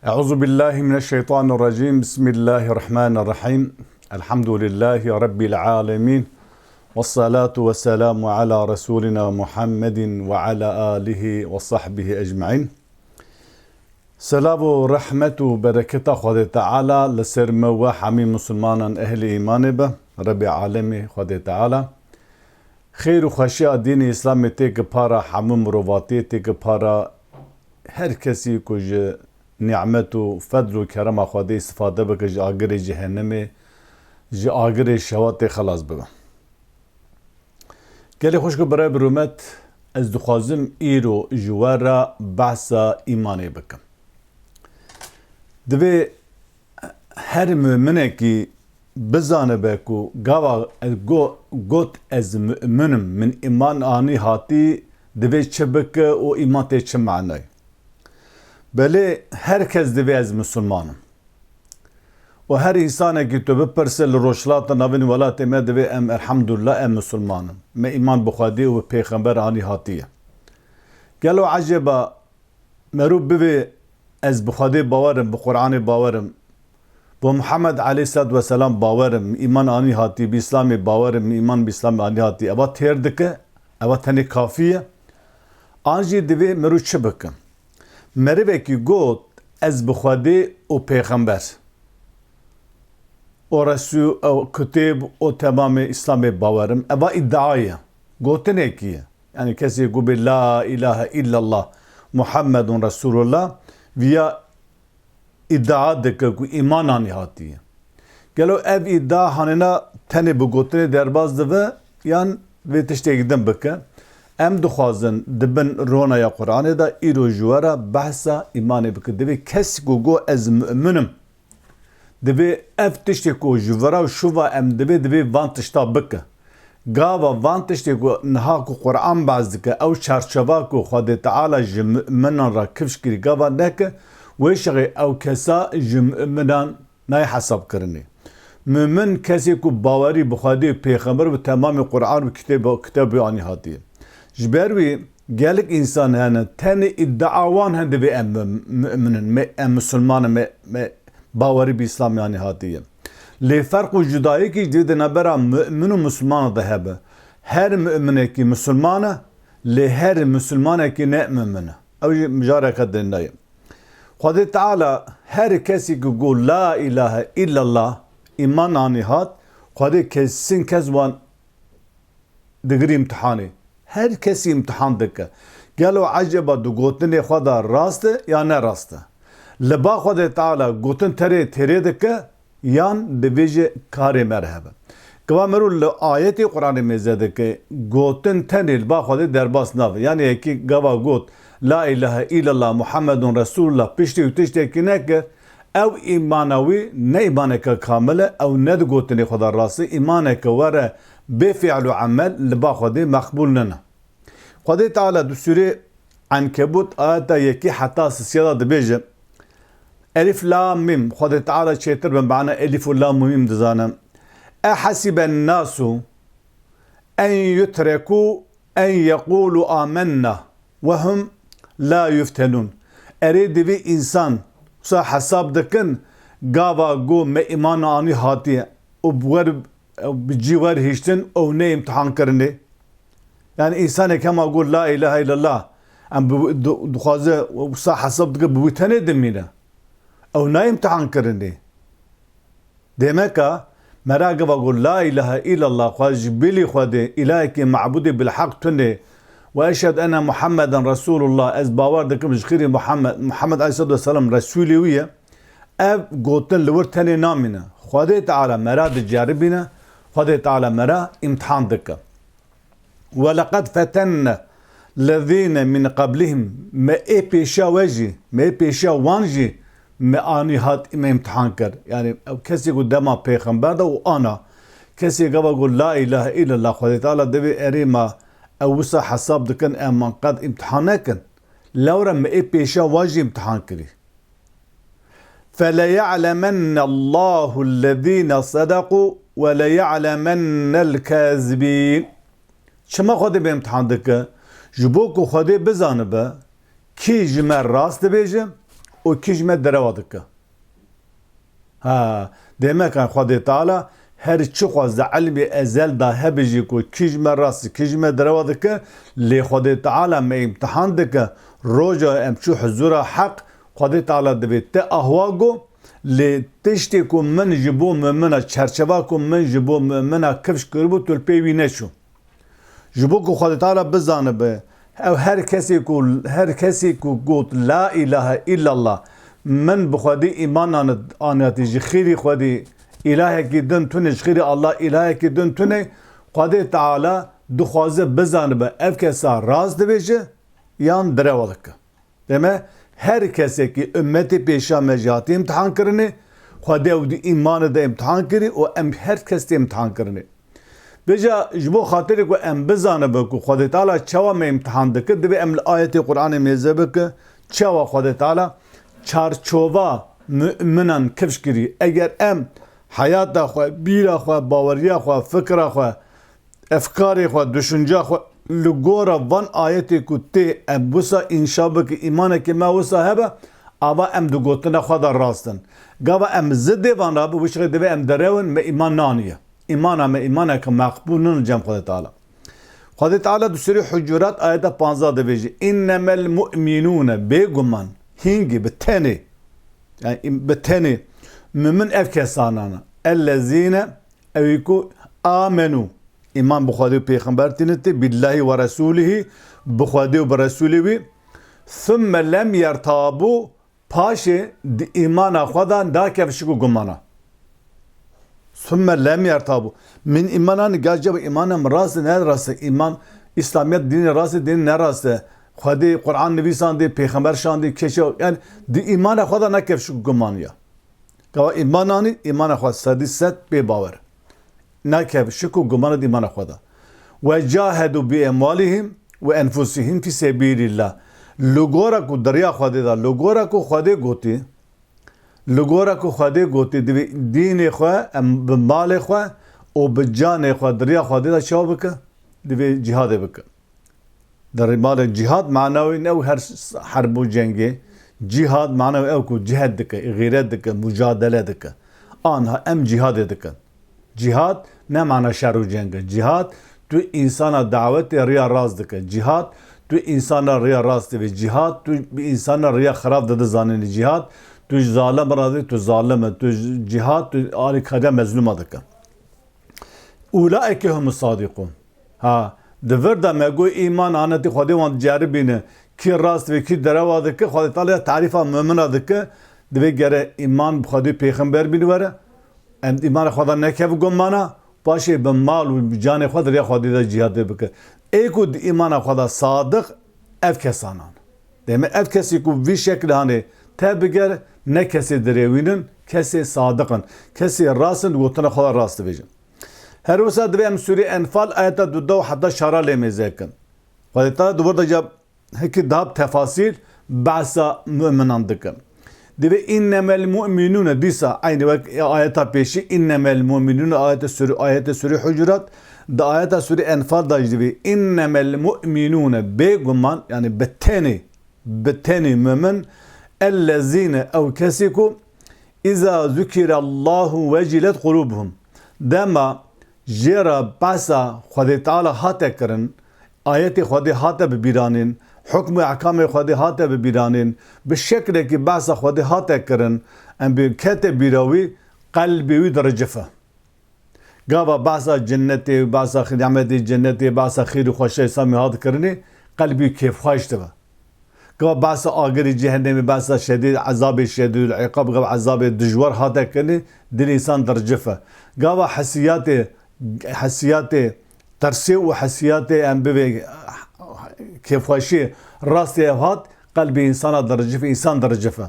Euzu billahi mineşşeytanirracim. Bismillahirrahmanirrahim. Elhamdülillahi rabbil alamin. Ves salatu vesselamu ala Resulina Muhammedin ve ala alihi ve sahbihi ecmaîn. Selamu rahmetu bereketa Xwedê Teala li ser me ve hemî Müslümanan ehlî îmanê be. Rabbi alemê Xwedê Teala xêr û xweşiya dînê İslamê têkı para hemû mirovatê, têkı para her kesî ku ji nimet û fedl û kerema Xwedê istifade bike ji agirê cehennemê, ji agirê şewatê xelas bibe. Gelê xweş ku birayê bi rûmet, ez dixwazim îro ji we re behsa îmanê bikim. Divê her müminekî bizanibe ku gava got ez müminim, min îman anî hatî divê çi bike û îman tê çi manayê. Belê herkes divê ez Müslümanım. û her însanekî tu bipirse li rojhilata navên welatê me divê em elhamdülillah em Müslümanım. Me îman bi Xwedê û pêxember anî hatiye. Gelo eceba merû bivê ez bi Xwedê bawerim, bi Qur'anê bawerim, bi Muhammed aleyhisselatü vesselam bawerim, îman anî hatî, bi İslamê bawerim, îman bi İslamê anî hatî. Eva têr dike, eva tenê kafî ye. An jî divê merû çi bikin? Merivekî got ez bi Xwedê û pêxember û Resûl û kitêb û temamê İslamê bawerim. Eva iddia ye. Gotinekî ye. Yani kesê ku bê la ilahe illallah Muhammedun Resulullah viya iddia dike ku îman anî hatî ye. Gelo ev iddia hanena tenê bi gotinê derbas dibe yan vê tiştekî din bike. Em dixwazin dibin ronaya Qur'anê de îro ji we re behsa îmanê bike. Divê kes ku got ez müminim, divê ev tiştê ku ji we re şuva em divê van tişta bike. Gava van tiştê ku niha ku Qur'an baz dike, ew çerçeva ku Xwedê Teala ji müminan re kifş kirî gava neke, wê şexê ew kesa ji müminan nayê hesab kirinê. Mümin kesê ku bawerî bi Xwedê û pêxember bi temamê Qur'an û kitêbê anî hatiye. Ji ber wî gelek însan hene tenê iddia wan hene divê em müminin, em Müslümanin, me bawerî bi İslamê anî hatiye. Lê ferq û cudayekî divê di nebera mümin û Müslüman de hebe. Her müminekî Müslüman e, lê her Müslümanekî ne mümin e. Ew jî mijareke din nayê. Xwedê Teala her kesî ku got la ilahe illallah îman anî hat, Xwedê kesin kes wan digirî imtihanê. Her kesî imtihan dike. Gelo eceba du gotinê xwe de rast e ya ne rast e. Li ba Xwedê Teala gotin têrê dike yan divê jî karê me re hebe. Keva merû li ayetê Qur'anê mêze dike gotin tenê li ba Xwedê derbas nabe. Yani yekî gava got la ilahe illallah Muhammedun Resulullah piştî û tiştekî nekir, ew îmana wî ne îmaneke kamil e, ew ne di gotinê xwe de rast e, îmaneke were bê fi'l û emel li ba Xwedê meqbûl nine. Xwedê Teala di Sûrê Ankebût ayeta yekî heta sisiya da dibêje Elif lam mim. Xwedê Teala çêtir bi ma'na elif û lam mim dizanin. Ehasiben nasu en yutrekû en yeqûlû amenna ve hum la yuftenûn. Erê divê însan wisa hesab dikin gava got me îman anî hatiye û bi cî werhiştin ew ne imtihan kirinê. Yani insanek hema got la ilahe illallah em dixwaze wisa hesab dike bi wî tenê dimîne. Ew ne imtihan kirinê. Demeka mera gava got la ilahe illallah xwe ji bilî Xwedê îlahekî ma'bûdê bilheq tunê ve eşhed ene Muhammeden Resulullah ez bawer dikim ji xêrî Muhammed aleyhisselatü vesselam Resulê wî ye. Ev gotin li wir tenê namîne. Xwedê Teala mera diceribîne, Xwedê Teala mera imtihan dike. وَلَقَدْ فَتَنَّ الَّذ۪ينَ مِنْ قَبْلِهِمْ me pêşa we jî, me pêşa wan jî me anî hat me imtihan kir. Yani kesê ku dema pêxember de û ana kesê gava got la ilahe illallah Xwedê Teala divê erê me ew wisa hesab dikin em qet imtihan nekin. Lewre me pêşa wan jî imtihan kirî. فَلَيَعْلَمَنَّ اللّٰهُ الَّذ۪ينَ صَدَقُوا وَلَيَعْلَمَنَّ الْكَاذِب۪ينَ. Çima Xwedê be imtihan dike? Ji bo ku Xwedê bizanibe kî ji me rast dibêje o kişme derevadık. Ha, demek ki Xwedê Teala her çi xwazda ilmê ezel da hebe jî ku kîjme rast kîjme derewa dike lê Xwedê Teala me imtihan dike roja em çû huzura haq Xwedê Teala divê te ahwa got lê tiştê ku min ji bo mümina çerçeva ku min ji bo mümina kevş kiribû tu li pê wî neçû. Ji bo ku Xwedê Teala bizanibe ew her kesê ku got la ilahe illallah min bi Xwedê îman aniyatî ji xêrî Xwedê İlahekî din tune ji xêrî Allah ilahekî din tune Xwedê Teala dixwaze bizanibe ev kesa rast dibêje yan derewa dike. Deme her kesekî ümmetê pêşa me jî hatî imtihan kirinê Xwedê ew di îmanê de imtihan kirî û em her kes tê imtihan kirinê. Bêja ji bo xatirê ku em bizanibe ku Xwedê Teala çawa me imtihan dike divê em li ayetê Qur'anê mêze bike çawa Xwedê Teala çarçova müminan kevş kirî. Eger em hayata xwe, bîra xwe, baweriya xwe, fikra xwe, efkarê xwe, düşünce xwe li gora van ayetê ku tê em wisa înşa bike îmanekê me wisa hebe ava em di gotina xwe de rastin. Gava em zidê van rabî wî şixê divê em derewin me îman naniye. İmana me îmaneke meqbûl nin cem Xwedê Teala. Xwedê Teala di Sûrê Hucurat ayeta 15 dibêje innemel mu'minûne bêguman hîngî bi tenê yani bi tenê mümin ev kesanana ellezîne ew ku amenû iman bi Xwedê û pêxember tîne billahi ve resûlihi bi Xwedê û bi Resûlê wî thumme lem yertabû paşê di îmana xwe de dakevşik û gumana. Thumme lem yertabû min îmanan gaceba îmana min rast ne rast îman İslamiyet dini rast dini ne rast Xwedê Qur'an nivîsandî pêxember şandî keşe yani di îmana xwe de nekevşik û gumaniya. Gava îmananî îmana xwe sedî sed pê bawer. Nekevşik û gumana di îmana xwe de. Ve cahedû bi emwalihim ve enfusihim fî sebîlillah. Li gora ku deriya Xwedê da, li gora ku Xwedê gotî, li gora ku Xwedê gotî divê dînê xwe em bi malê xwe û bi canê xwe deriya Xwedê da çawa bike? Divê cihadê bike. Derê malê cihad manawî ne ew her herb û cengê. Cihad manawî ew ku cihed dike, gîret dike, mücadele dike. Anha em cihadê dikin. Cihad ne mana şer û ceng e. Cihad tu insana davetê riya rast dike. Cihad tu insana riya rast divê. Cihad tu insana riya xerab dide zanînê. Cihad tu zalim radî tu zalim e. Tu cihad tu alîkariya mezlûma dike. Ulaike humus sadîqûn. Ha divir de me got îman anetî Xwedê wan diceribîne kî rast ve kî derewa dike Xwedê Teala tarîfa mümina dike divê gere îman bi Xwedê pêxember bîne were em îmana xwe de nekev gumana paşê bi mal û bi canê xwe diriya Xwedê de cihadê bike. Ê ku di îmana xwe de sadiq ev kesanan. Deme ev kesî ku vî şeklê hanê te bigere ne kesê dirêwînin kesê sadiqin. Kesê rastin gotina xwe de rast dibêjin. Her wisa divê em Sûrê Enfal ayeta 12 heta şara lê mêze bikin. Xwedê Teala di wir de ca hekî dahab tefasîl behsa müminan dikin. Divê innemel mu'minûne dîsa aynı wek ayeta pêşî innemel mu'minûne ayete Sûrê Hucurat da ayeta Sûrê Enfal da jî divê innemel mu'minûne bêguman yani bi tenê mümin ellezîne ew kesî ku İza zükirallahu vecilet kulûbuhum. Dema jêra behsa Xwedê Teala hate kirin ayetê Xwedê hate bibîranîn hukm û ehkamê Xwedê hate bibîranîn bi şeklekî behsa Xwedê hate kirin em bi kete bîra wî qelbê wî diricife. Gava behsa cennetê behsa nimetê cennetê behsa xêr û xweşiyê Samî hat kirinê qelbî kêfxweş dibe. Gava behsa agirê cehennemê behsa şedîd ezabê şedîd û iqab gava ezabê dijwar hate kirinê dil însan diricife. Gava hesiyatê tersê û hesiyatê em bivê kêfxweşî rastê ev hat qelbê insana diricife însan diricife.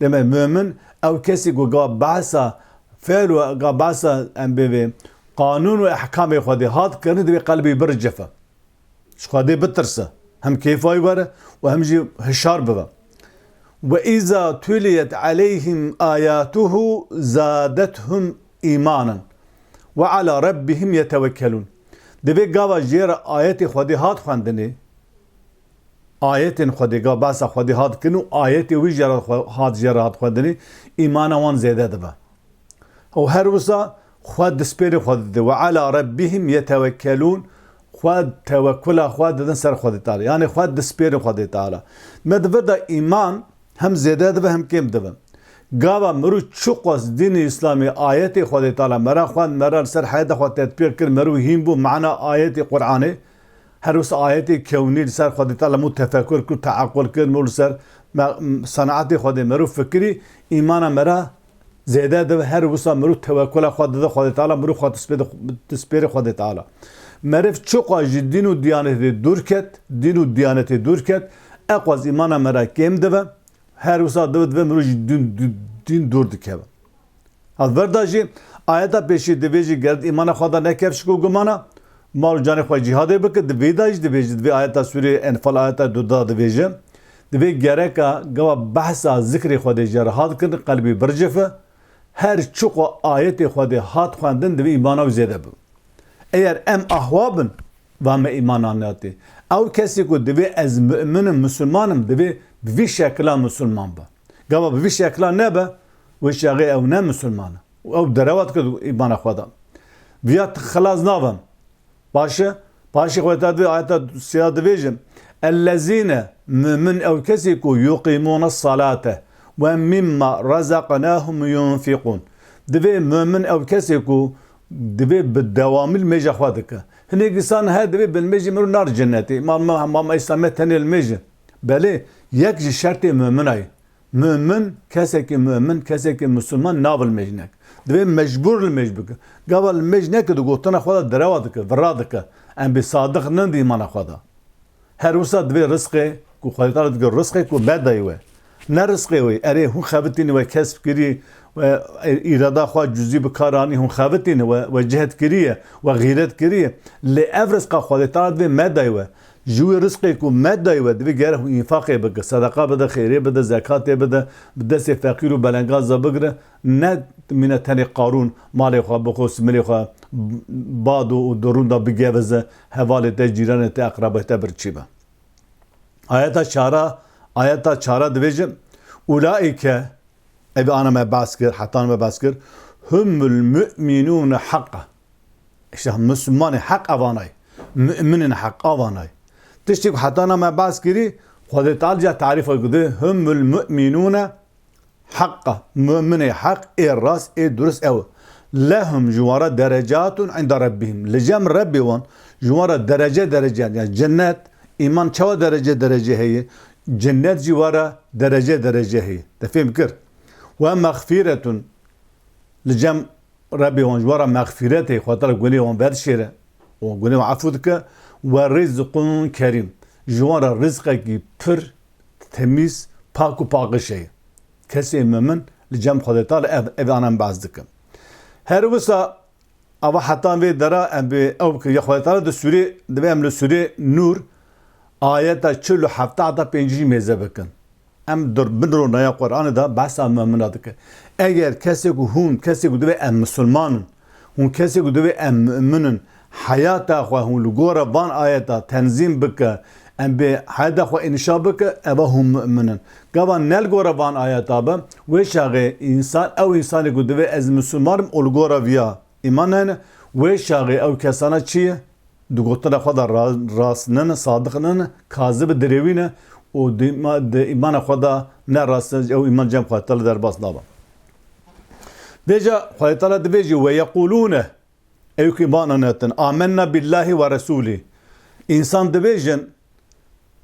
Deme mümin ew kesî ku gava behsa fel û gava behsa em bivê qanûn û ehkamê Xwedê hat kirin divê qelbê biricife. Ji Xwedê bitirse hem kêfayî were û hem jî hişar bibe. Ve îza tüliyet aleyhim âyâtuhu zâdethum îmanan ve ala rabbihim yetevekkelûn. Divê gava jêra ayetê Xwedê hat xwendinê ayetên Xwedê ga behsa Xwedê hat kirin û ayetê wî jî hat xwedinî îmana wan zêde dibe. û her wisa xwe dispêrê xwe dide ve ala rabbihim yetewekkelûn xwe tewekkula xwe didin ser Xwedê Teala. Yani xwe dispêrê Xwedê Teala. Me dibe da îman hem zêde dibe hem kêm dibe. Gava mirû çi qas dînê İslamê ayetê Xwedê Teala mera xwend mera ser heyeta xwe tetbîq kir mirû hîn bû mana ayetê Qur'anê her wisa ayetê kewnî li ser Xwedê Teala mû tefekkür kir teaqqul kir mû li ser sanatê Xwedê mirû fikirî îmana mera zêde dibe her wisa mirû tewekkula xwe dide Xwedê Teala mirû xwe dispêrê Xwedê Teala. Meriv çi qas ji dîn û diyanetê dûr ket dîn û diyanetê dûr ket eqas îmana mera kêm dibe her wisa dibe mirû ji dîn dûr dikeve. Verda jî ayeta pêşî divê jî gerd îmana xwe da nekev şik û gumana mal û canê xwe cîhadê bike divê da jî divê ayeta Sûrê Enfal ayeta du da divêje divê gereka gava behsa zikrê Xwedê jî rihat kirin qelbî bircife her çi qas ayetê Xwedê hat xwendin divê îmana wî zêde bibe. Eğer em ahwa bin ve me îmanan hatî ew kesî ku divê ez müminim Müslümanım divê bi vî şekla Müslüman be. Gava bi vî şekla nebe wê şeğê ew ne Müslüman e. Ew derewat kir îmana xwe da. Viya xilas nabin. Paşê Xwedê Teala ayeta siyah divêjin ellezîne mümin ew kesî ku yuqîmûne salate ve mimma razaqnâhum yunfiqûn. Divê mümin ew kesî ku divê bi dewamî mêja xwe dike. Hinek insan her divê bil mêjê mirû nar cennetê. Mama İslamê tenê li mêje. Belê yek ji şertê mümina ye. Mümin kesekî mümin kesekî Müslüman nav li mêj nek. Divê mecbûr li mêj bike. Gava li mêj neke di gotina xwe da derewa dike, vira dike. Em bê sadiq nin di îmana xwe da. Her wisa divê rizqê ku Xwedê Teala dike rizqê ku me dayê we. Ne rizqê wê erê hûn xebitîne we kesb kirî ve irada xwe cüzî bi kar anî hûn xebitîne ve cihet kiriye ve gîret kiriye. Lê ev rizqa Xwedê Teala divê me dayê we. Ji wê rizqê ku me dayê we divê gere hûn înfaqê bike, sedeqa bide, xêrê bide, zekatê bide, bi destê feqîr û belengaza bigire. Ne mîne tenê Qarûn malê xwe bixwe, similê xwe bad û durûn da bigeveze, hevalê te, cîranê te, eqrabê te birçîbe. Ayeta çara divêjin ulaîke ev ana me behs kir, heta me behs kir humul mü'minûne hakka. İşte Müslümanê hek avanay. Mü'minin hek avanay. Tiştî ku heta me behs kirî Xwedê Teala tarîfa kiriye humul mü'minûne hakka. Mü'minê hek ê rast ê durist ew. Lehum ji wara derecatun inda rabbihim. Li cem Rebbê wan ji wara derece yani cennet iman çawa derece heye. Cennet jî wara derece heye. Te fêm kir. Ve mağfiretun li cem Rebbê wan ji wara mağfiretê Xwedê Teala gunê wan berdişêre û gunê wan efû dike ve rizqun kerîm. Ji wara rizqekî pir temiz pak û paqîş heye. Kesê mümin li cem Xwedê Teala ev anan behs dike. Her wisa ava hetan vê dera em bê ew kiriye Xwedê Teala di Sûrê divê em li Sûrê Nur ayeta çil û heta pêncî jî mêze bikin. Em bin ronaya Qur'anê da behsa mümina dike. Eger kesê ku kesê ku divê em Müslümanin hûn kesê ku divê em müminin hayata xwe hûn li gora van ayeta tenzîm bike em bê heyeta xwe înşa bike eva hûn müminin. Gava ne li gora van ayeta be wê şaxê însan ew însanê ku divê ez Müslümanim û li gora viya îman hene wê şaxê ew kesana çi ye? Di gotina xwe da rast nin, sadiq nin, kazib dirêwî ne û di îmana xwe da ne rast ew îman cem Xwedê Teala derbas nabe. Vêja Xwedê Teala divê jî ve yeqûlûne ew ku îman netin amenna billahi ve resûlî. İnsan dibêjin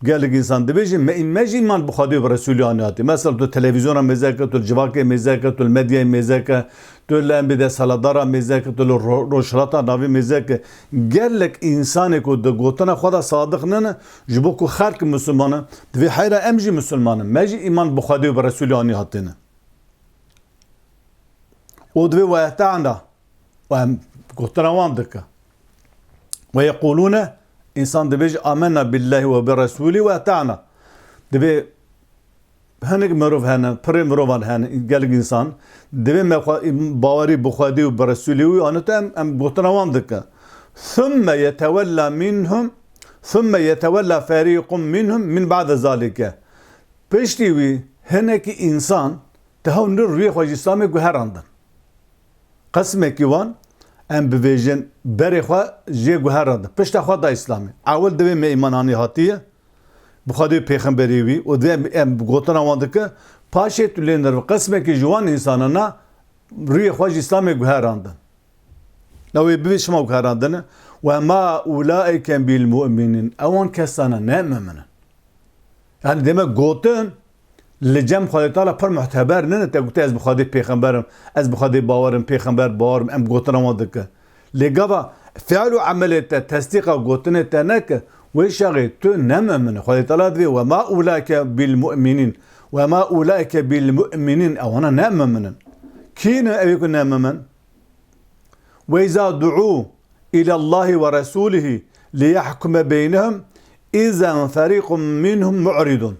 gelek insan dibêjin me jî îman bi Xwedê ve Resûlê anî hatî. Mesela tu televizyona mêzeke, tu civakê mêzeke, tu medyayê mêzeke, tu li em bê desaladara mêzeke, tu li rojhilata navê mêzeke. Gelek insanê ku di gotina xwe da sadiq nin ji bo ku xelk Müslüman in divê heyra em jî Müslüman in. Me jî îman bi Xwedê ve Resûlê anî hatîne. û divê we etana û em gotina wan dike. Ve yeqûlûne İnsan dibêje amenna billahi ve bi Resûlî ve etana. Divê hinek mirov hene, pirê mirovan hene, gelek insan divê me bawerî bi Xwedê û bi Resûlê wî anî te em gotina wan dike. Thumme yetewella minhum ثُمَّ يَتَوَلَّى فَرِيقٌ مِّنْهُمْ مِنْ بَعْدَ ذَٰلِكَ Piştî wî hinekî insan tehaw nir rûyê xwe ji İslamê guherandin. Qismekî wan em bibêjin berê xwe jê guherandin. Pişta xwe da İslamê. Awil divê me îmananî hatiye. Bi Xwedê pêxemberê wî û divê em gotina wan dike paşê tu lê nir qismekî ji wan însanana rûyê xwe ji İslamê guherandin. Wê bivê şima guherandin ve ma ulaike bil mu'minin. Ewan kesana ne müminin. Yani demek gotin li cem Xwedê Teala pir muhteber nene te gote ez bi Xwedê pêxemberim, ez bi Xwedê bawerim, pêxember bawerim, em gotina wan dike. Lê gava fiil û emelê te tesdîqa gotinê te neke wê şaxê tu ne müminin. Xwedê Teala divê ve ma ulaike bil mu'minin. Ve ma ulaike bil mu'minin. Ewana ne müminin. Kîne evê ku ne mümin? Ve izâ du'û ilallahi ve rasûlihi liyahkume beynehum İzen feriqum minhum mu'ridun.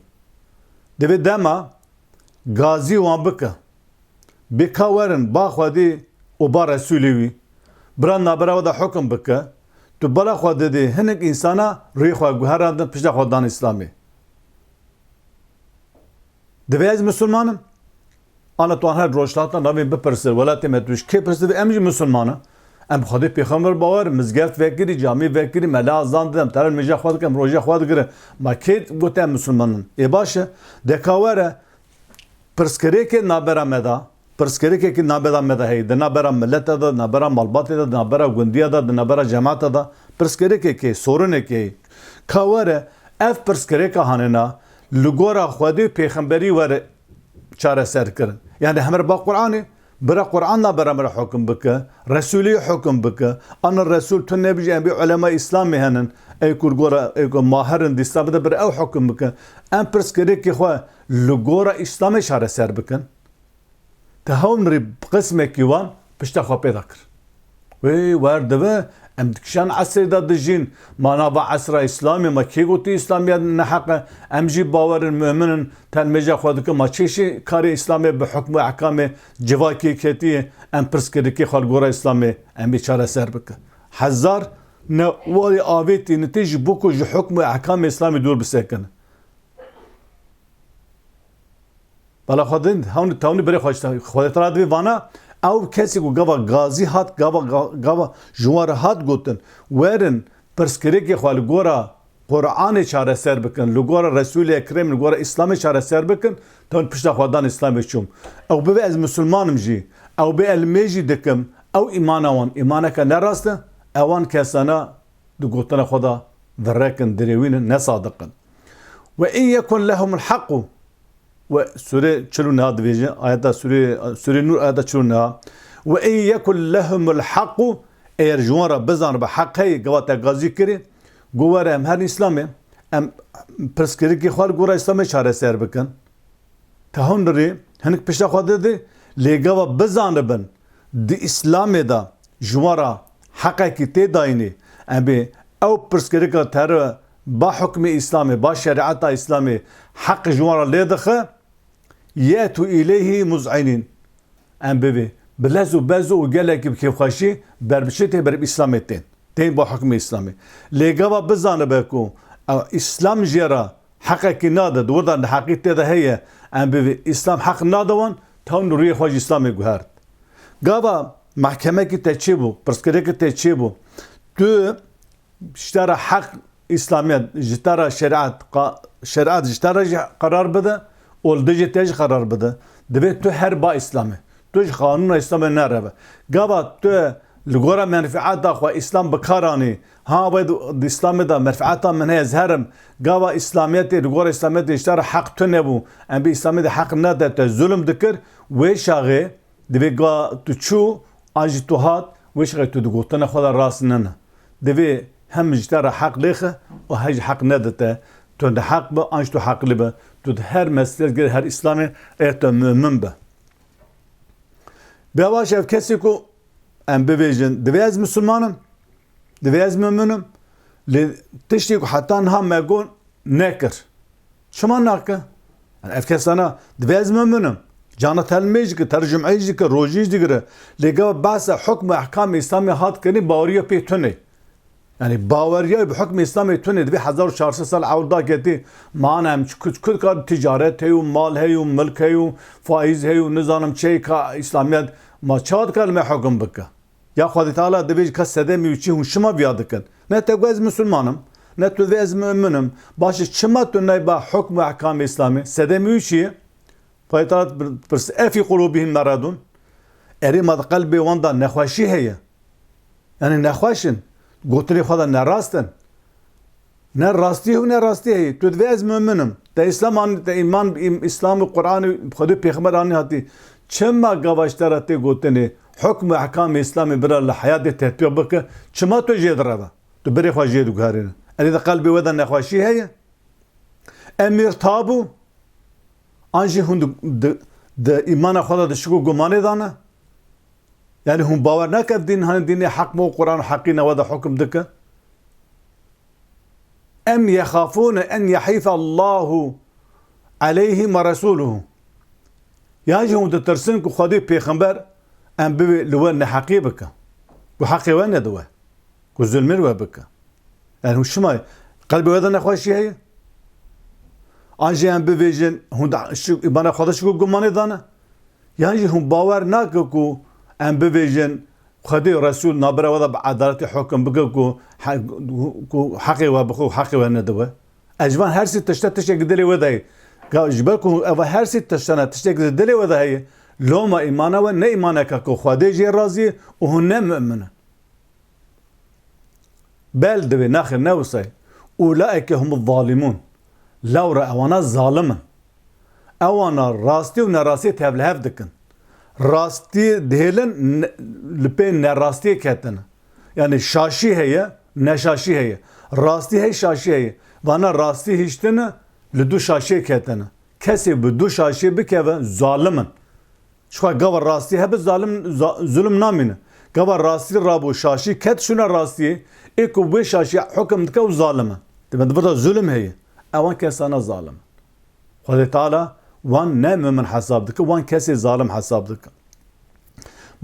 Divê dema gazî wan bike. Bêka werin ba Xwedê û ba Resûlê wî. Bira nabera we da hukm bike. Tu bala xwe didî hinek însana rûyê xwe guherandin pişta xwe dan İslamê. Divê ez Müslümanım. Ana tu an her rojhilatan navê bipirsir. Welatê me tu ji kê pirsir? Em jî Müslüman in. Em bi Xwedê pêxember bawer, mizgeft vekirî, camî vekirî, me la azan didim, terin mêja xwe dikim, roja xwe digirim. Ma kê gote em Müslümanin? Ê baş e, deka were pirsgirêkê nabera me da, pirsgirêkekî nabera me da heye, di nabera milletê da, di nabera malbatê da, di nabera gundiya da, di nabera cemaata da, pirsgirêkekê, sorunekê heye. Ka were ev pirsgirêka hanena li gora Xwedê pêxemberî were çareser kirin. Yani hemer ba Qur'anê bira Qur'an nabera me hukm bike, Resulî hukm bike. Ana Resul tu nebijî em bê ulema İslamê henin. Ey kur gora ey ku mahirin di İslamê de bir ew hukm bike. Em pirsgirêkê xwe li gora İslamê çareser bikin. Tehaw mirî qismekî wan pişta xwe pêda kir. Wê wer dibe em dikişan esrê da dijîn. Manava esra İslamê ma kê gotî İslamiya neheqe. Em jî bawerin müminin tenmêja xwe dikin. Ma çêşî karê İslamê bi hukmê ehkamê civakê ketiye em pirsgirêkê xwe li gora İslamê em bê çareser bikin. Hezar ne warê avêtî ne tê ji bo ku ji hukmê ehkamê İslamê dûr bisekin. Bala xwedin tawni birê Xwedê Teala divê vana ew kesî ku gava gazî hat gava ji wan re hat gotin werin pirsgirêkê xwe li gora Qur'anê çareser bikin, li gora Resûlê Ekrem, li gora İslamê çareser bikin, tawin pişta xwe dan İslamê çûm. Ew bibe ez Müslümanim jî, ew bê elmê jî dikim, ew îmana wan îmaneke ne rast e, ewan kesana di gotina xwe da virrekin, dirêwînin, ne sadiqin. Ve in yekun lehumul haqqu ve Sure 49 dibêje ayeta Sure Nur ayeta 49 ve in yekun lehumul haqqu eğer ji wan re bizan bi heqê gava te gazî kirî govere em her İslamê em pirsgirêkê xwe li gora İslamê çareser bikin. Tehaw nirê hinek pişta xwe didî lê gava bizanibin di İslamê da ji wan re heqekî tê dayînê em bê ew pirsgirêka te re ba hukmê İslamê, ba şeriata İslamê heq ji wan re lê dixe yetû ileyhî muz'inîn. Em bivê bi lez û bez û gelekî bi kêfxweşî berbişê tê berib İslamê tên. Tên ba hukmê İslamê. Lê gava bizanibe ku İslam jê re heqekî nade, di wir de heqî tê de heye, em bivê İslam heq nade wan, tewn rûyê xwe ji İslamê guhert. Gava mahkemekî te çêbû, pirsgirêkê te çêbû, tu ji te re heq İslamiyet, ji te re şeriat ji te re jî qarar bide û li dijî te jî qarar bide. Divê tu her ba İslamê. Tu ji qanûna İslamê nereve. Gava tu li gora menfiata xwe İslam bikaranî. Ha wê di İslamê da menfiata min heye ez herim. Gava İslamiyetê li gora İslamiyetê ji te re heq tu nebû. Em bê İslamê de heq nede te zulm dikir. Wê şaxê divê ga tu çû an jî tu hat wê şaxê tu di gotina xwe de rast nene. Divê hem ji te re heq lêxe û hem jî heq nede te. Tu de heq be an jî tu heqlî be. Tu her meselek gir her İslamê eğer tu mümin be. Bevaş ev kesî ku em bibêjin divê ez Müslümanim, divê ez mümînim, lê tiştî ku heta niha me got nekir. Çima nake? Ev kesana divê ez mümînim. Cana telmê jî dikir, tercümeyî jî dikir, rojî jî digire. Lê gava behsa hukm û ehkamê İslamê hat kirin baweriya pê tune. Yani bavariye bir hükm İslam'ı tüne bir 1400 sal avda gitti. Manem küçük kadar ticaret heyu, mal heyu, mülk heyu, faiz heyu, nizanım ka İslamiyet ma çad kalme hüküm bıkkı. Ya Hadi Teala demiş ki sedemi üçü huşuma biyadıkın. Ne tegvez Müslümanım, ne tegvez müminim. Başı çıma tünne ba hükm ve ahkam İslami. Sedemi üçü Hadi Teala pırs efi kulubihim meradun. Erimad kalbi vanda nexwaşi heye. Yani nexwaşin. Gotri xweda ne rastin. Ne rastî ne rastî heye. Tu divê ez müminim. Te İslam te iman İslam Kur'an'ı Xwedê peygamber anî hatî. Çima gavaştara tê gotinê hukm ve ahkam İslam'ı bir li hayatê tetbiq bike. Çima tu jê direve. Tu birê xwe jê diguherîne. Elê de qalbê we de nexweşî heye. Emir tabu. An jî hûn di îmana xwe de dişik û gumanê dane. Yani hûn bawer nake din hani dînê hak mı Kur'an hakkî ne ve de hukm dike. Em yexafûne en yahîfe Allahu aleyhim ve resûluhu. Ya jî hûn ditirsin ku Xwedê pêxember em bibe li we neheqî bike. Ku heqê we nediwe. Ku zulmê we bike. Yani hûn şima qalbê we de nexweşî heye. An jî em bibêjin hûn îmana xwe de şik û gumanê dane. Ya jî hûn bawer nake ku em bibêjin Xwedê Resûl nabire we de bi edaletê hukm bike ku heqê we bixwe û heqê we nediwe. Ecvan her sî tişte tiştekî dilê we de heye. Ji ber ku ev her sî tiştene tiştekî dilê we de heye. Loma îmana we ne îmaneke ku Xwedê jê razî ye û hûn ne mümin in. Bel divê naxir ne wisa ulaike humuz zalimûn. Lewre ewana zalim in. Ewana rastî û nerastî tevlihev dikin. Rastî dihêlin li pê nerastiyê ketin. Yani şaşî heye, neşaşî heye. Rastî hey şaşî heye. Vana rastî hiştine li du şaşiyê ketine. Kesê bi du şaşiyê bikeve zalim in. Şuxa gava rastî hebe zalim zulüm namîne. Gava rastî rabû şaşî ket şuna rastiyê ê ku wê şaşî hukm dike û zalim in. Dibê da zulüm heye. Ewan kesana zalim. Xwedê Teala wan ne mümin hesab dike, wan kesê zalim hesab dike.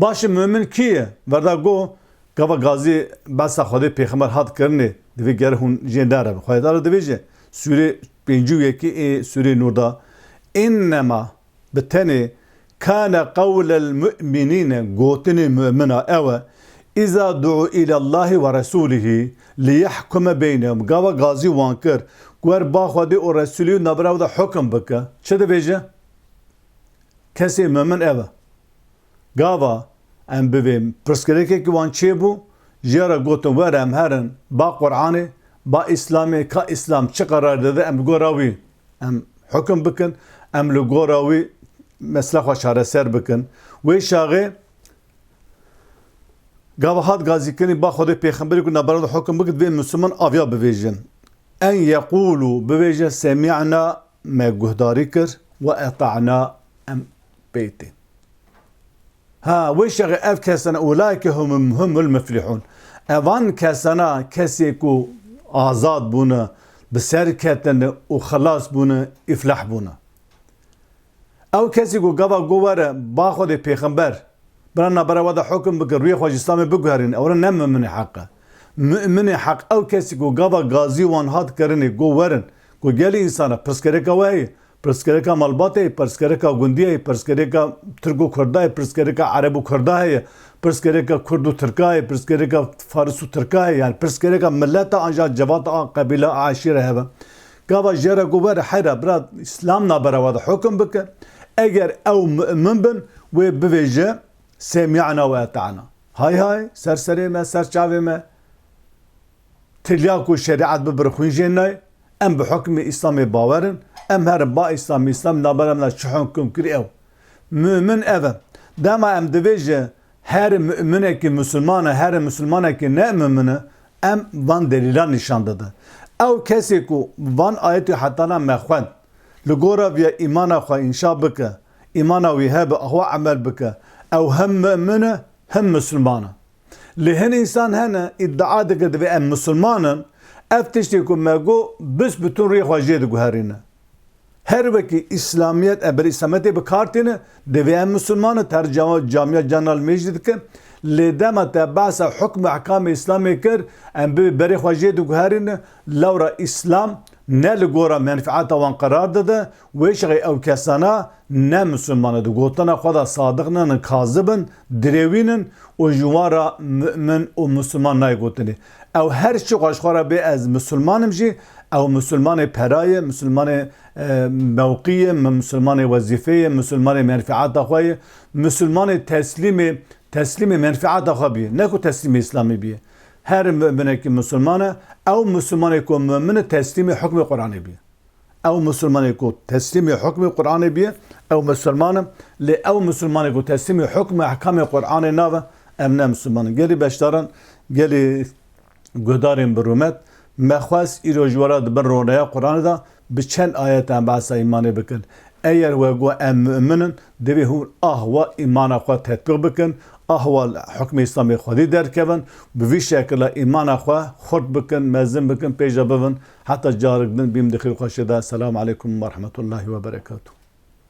Başê mümin kî ye? Verda go gava gazî besa Xwedê pêxember hat kirinê divê gere hûn jê nereve. Xwedê Teala dibêje Sûre 52 Sûre Nur'da innema bi tenê kâne kavlel mü'minîne gotinê mümina ew İza du'u ilallahi ve rasûlihi liyahkume beynehum. Gava gazî wan kir ku er ba Xwedê û Resûlî nabira de hukm bike. Çi dibêje? Kesê mümin ev e. Gava em bivê pirsgirêkekî wan çêbû jê re gotin were em herin ba Qur'anê ba İslamê ka İslam çi qarar dide em li gora wî em hukm bikin, em li gora wî mesele xwe çareser bikin. Wê şaxê gava hat gazîkirinî ba Xwedê pêxemberî ku nabira de hukm bike divê Müslüman aviya bivêjin. En yeqûlû bivêje semî'na me guhdarî kir ve eta'na em bêtî. Ha wê şaxê ev kesene ulaike humul müflihûn. Evan kesena kesê ku azad bûne, bi ser ketine û xelas bûne, îflah bûne. Ew kesî ku gava got were ba Xwedê pêxember bira nabira we de hukm bike rûyê xwe ji İslamê biguherîne ew re ne müminê heq e. Müminê heq ew kesî ku gava gazî wan hat kirinê got werin ku gelî însana pirsgirêka we heye, pirsgirêka malbatê heye, pirsgirêka gundî heye, pirsgirêka Tirk û Kurda heye, pirsgirêka Ereb û Kurda heye, pirsgirêka Kurd û Tirka heye, pirsgirêka Faris û Tirka heye, yani pirsgirêka milleta anja cevata qebîle aşîre hebe. Gava jê re got were heyre bira İslam nabira we de hukm bike. Eger ew mümin bin wê bivêje semî'na ve eta'na. Hay hay serserê me serçavê me tilya ku şeriat bibir xwîn jê nayê em bi hukmê İslamê bawerin em herin ba İslam nabira me çi hukm kir ew. Mümin ev e. Dema em dibêje her müminekî Müslüman e her Müslümanekî ne mümin e em van delîlan nîşan dide. Ew kesê ku van ayetê hetana me xwend li gora vê îmana xwe înşa bike, îmana wî hebe xwe emel bike, ew hem mümin e hem Müslüman e. Li hin însan hene îddia dike divê em Müslümanin ev tiştê ku me got bisbitûn rê xwe jê diguherîne. Her wekî İslamiyet eber İslamiyetê bi kar tîne divê em Müslüman e ter camiya canal mêj dike لدما تبعث حكم احكام اسلامي كر ام بري خواجه دو هارين لورا اسلام نل گورا منفعت وان قرار داده ویشغی او کسانا نه مسلمان دو گوتنا خدا صادقنن کاذبن دروینن و جوارا مؤمن و مسلمان نای گوتنی او هر چی قاشخورا به از مسلمانم جی او مسلمان پرای مسلمان موقعی مسلمان وظیفه مسلمان منفعت خواه مسلمان تسلیم منفعت خواه بیه نکو تسلیم اسلامی بیه her mü'mine ki Müslümana ev Müslümane ki mü'mine teslimi hükmü Kur'an'ı biye. Ev Müslümane ki teslimi hükmü Kur'an'ı biye. Ev Müslümanım li ev Müslümane ki teslimi hükmü ahkamı Kur'an'ı nave emne Müslümanım. Geli beştaran geli gödarin bir rumet mehvas irojvara dibin ronaya Kur'an'ı da biçen ayetten bahsa imanı bikin. Eğer ve go em mü'minin devi hu ahva imana kwa tetbik bikin. احوال حکم اسلامی خودی در کردن به وی شکل ایمان خواه خود بکن مزن بکن پیجا بون حتی جارگدن بیم دخیل خوشده. السلام علیکم و رحمت الله و برکاته.